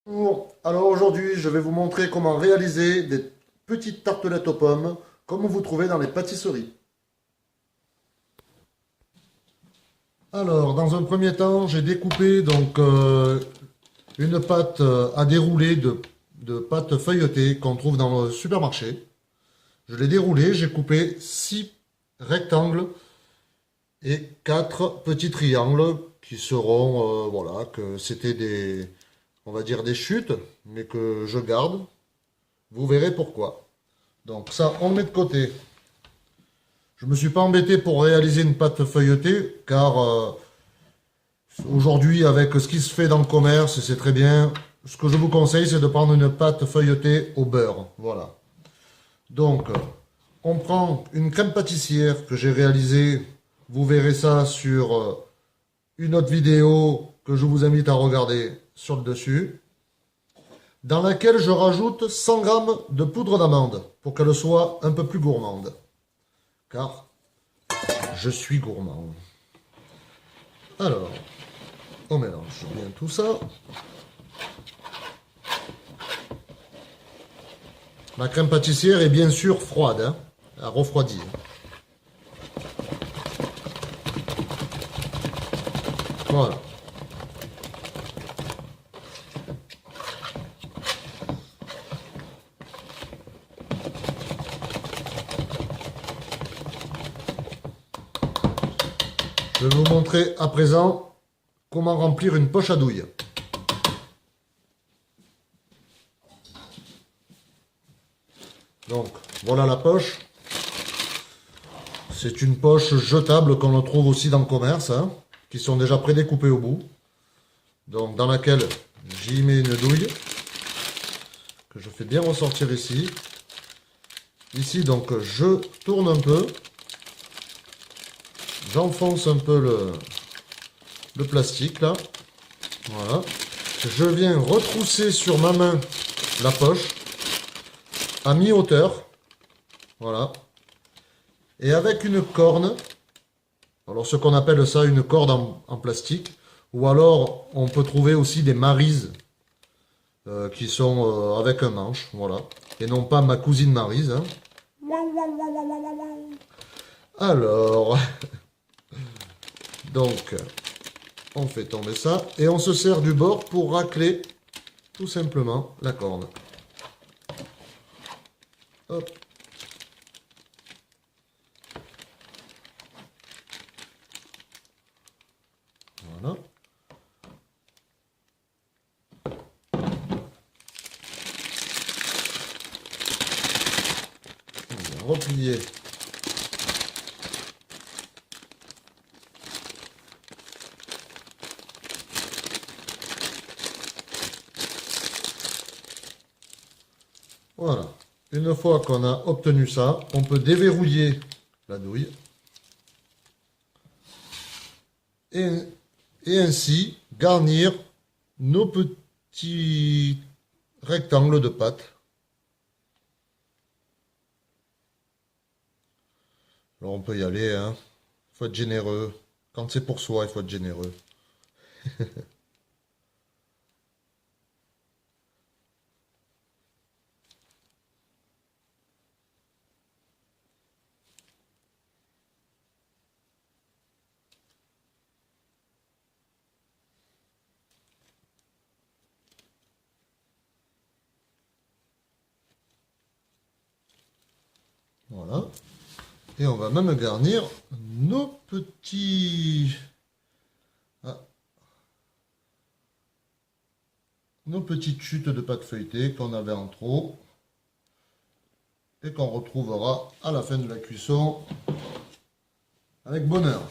Bonjour. Alors aujourd'hui, je vais vous montrer comment réaliser des petites tartelettes aux pommes, comme vous trouvez dans les pâtisseries. Alors, dans un premier temps, j'ai découpé une pâte à dérouler de pâte feuilletée qu'on trouve dans le supermarché. Je l'ai déroulée, j'ai coupé 6 rectangles et 4 petits triangles qui seront, voilà, que c'était des, on va dire des chutes, mais que je garde. Vous verrez pourquoi. Donc ça, on le met de côté. Je ne me suis pas embêté pour réaliser une pâte feuilletée, car aujourd'hui, avec ce qui se fait dans le commerce, c'est très bien. Ce que je vous conseille, c'est de prendre une pâte feuilletée au beurre. Voilà. Donc, on prend une crème pâtissière que j'ai réalisée. Vous verrez ça sur une autre vidéo que je vous invite à regarder sur le dessus, dans laquelle je rajoute 100 g de poudre d'amande pour qu'elle soit un peu plus gourmande. Car je suis gourmand. Alors, on mélange bien tout ça. Ma crème pâtissière est bien sûr froide, hein, à refroidir. Voilà. Je vais vous montrer à présent comment remplir une poche à douille. Donc, voilà la poche. C'est une poche jetable qu'on trouve aussi dans le commerce, hein, qui sont déjà prédécoupées au bout. Donc, dans laquelle j'y mets une douille, que je fais bien ressortir ici. Ici, donc, je tourne un peu. J'enfonce un peu le plastique, là. Voilà. Je viens retrousser sur ma main la poche à mi-hauteur. Voilà. Et avec une corne, alors ce qu'on appelle ça une corde en plastique, ou alors on peut trouver aussi des marises qui sont avec un manche, voilà. Et non pas ma cousine Maryse, hein. Alors, donc, on fait tomber ça et on se sert du bord pour racler tout simplement la corne. Hop. Voilà. On va replier. Voilà. Une fois qu'on a obtenu ça, on peut déverrouiller la douille. Et ainsi garnir nos petits rectangles de pâte. Alors on peut y aller, hein. Il faut être généreux. Quand c'est pour soi, il faut être généreux. Voilà. Et on va même garnir nos petits... Ah. Nos petites chutes de pâte feuilletée qu'on avait en trop et qu'on retrouvera à la fin de la cuisson avec bonheur.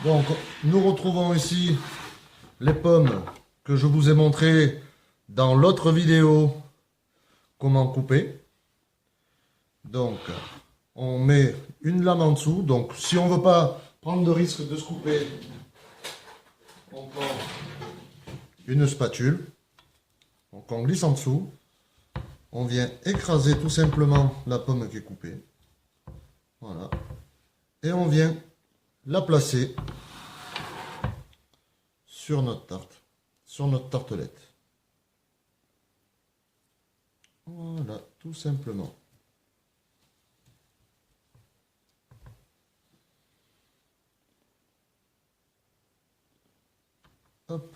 Donc nous retrouvons ici les pommes que je vous ai montré dans l'autre vidéo comment couper. Donc on met une lame en dessous. Donc si on ne veut pas prendre de risque de se couper, on prend une spatule. Donc on glisse en dessous. On vient écraser tout simplement la pomme qui est coupée. Voilà. Et on vient la placer sur notre tarte, sur notre tartelette. Voilà, tout simplement. Hop.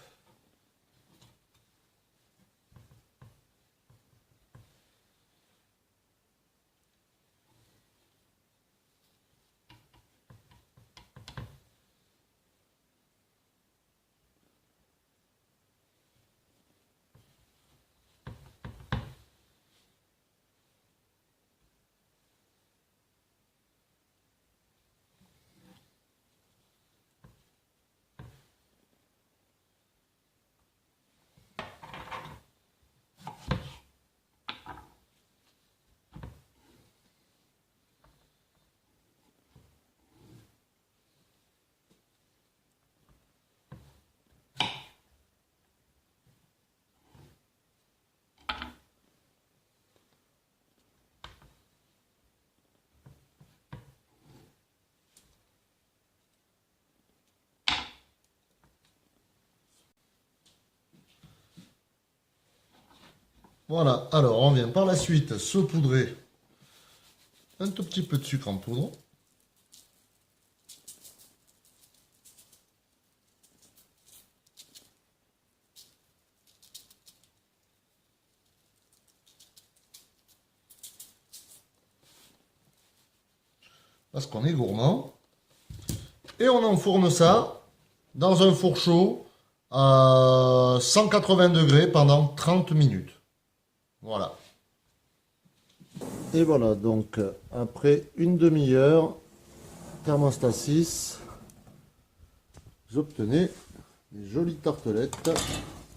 Voilà, alors on vient par la suite saupoudrer un tout petit peu de sucre en poudre. Parce qu'on est gourmand. Et on enfourne ça dans un four chaud à 180 degrés pendant 30 minutes. Voilà. Et voilà, donc après une demi-heure, thermostat 6, vous obtenez des jolies tartelettes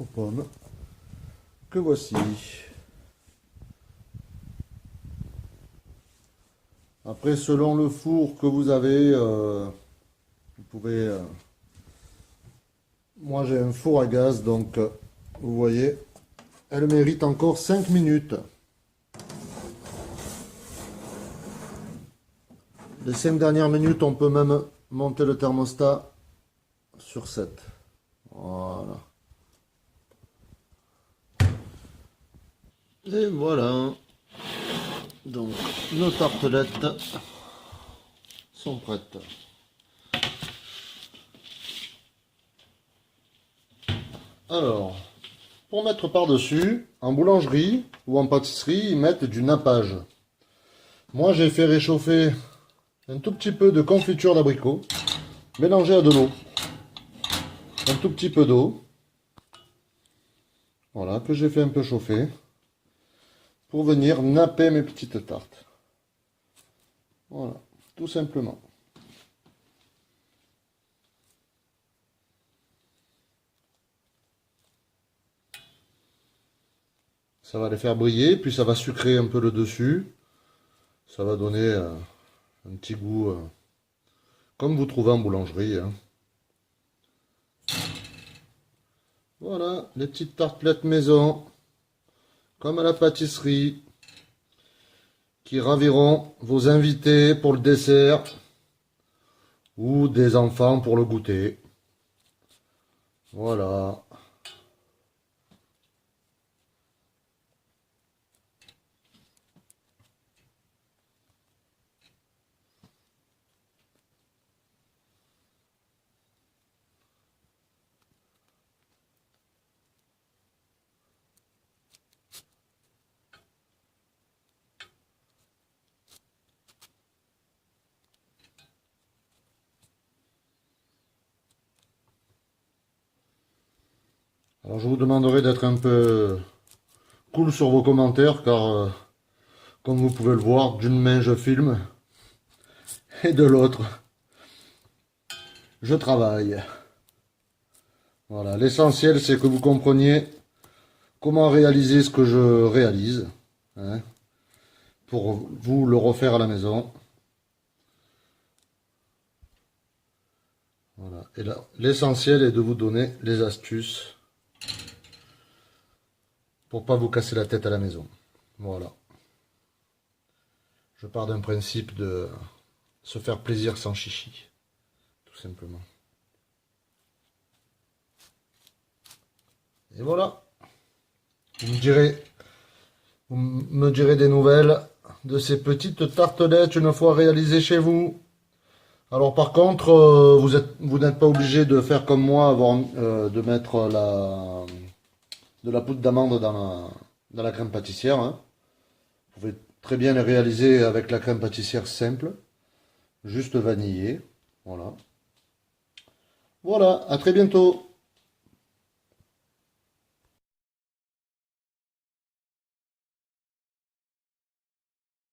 aux pommes que voici. Après, selon le four que vous avez, vous pouvez... moi, j'ai un four à gaz, donc vous voyez, elle mérite encore 5 minutes. Les 5 dernières minutes, on peut même monter le thermostat sur 7. Voilà. Et voilà. Donc, nos tartelettes sont prêtes. Alors, pour mettre par-dessus, en boulangerie ou en pâtisserie, ils mettent du nappage. Moi, j'ai fait réchauffer un tout petit peu de confiture d'abricot, mélangé à de l'eau. Un tout petit peu d'eau. Voilà, que j'ai fait un peu chauffer. Pour venir napper mes petites tartes. Voilà, tout simplement. Ça va les faire briller, puis ça va sucrer un peu le dessus. Ça va donner un petit goût comme vous trouvez en boulangerie. Hein. Voilà, les petites tartelettes maison, comme à la pâtisserie, qui raviront vos invités pour le dessert ou des enfants pour le goûter. Voilà. Alors je vous demanderai d'être un peu cool sur vos commentaires car comme vous pouvez le voir, d'une main je filme et de l'autre je travaille. Voilà, l'essentiel c'est que vous compreniez comment réaliser ce que je réalise hein, pour vous le refaire à la maison. Voilà, et là l'essentiel est de vous donner les astuces pour pas vous casser la tête à la maison. Voilà. Je pars d'un principe de se faire plaisir sans chichi. tout simplement. Et voilà. Vous me direz des nouvelles de ces petites tartelettes une fois réalisées chez vous. Alors par contre, vous n'êtes pas obligé de faire comme moi, de mettre de la poudre d'amande dans la crème pâtissière, hein. Vous pouvez très bien les réaliser avec la crème pâtissière simple, juste vanillée. Voilà. Voilà, à très bientôt.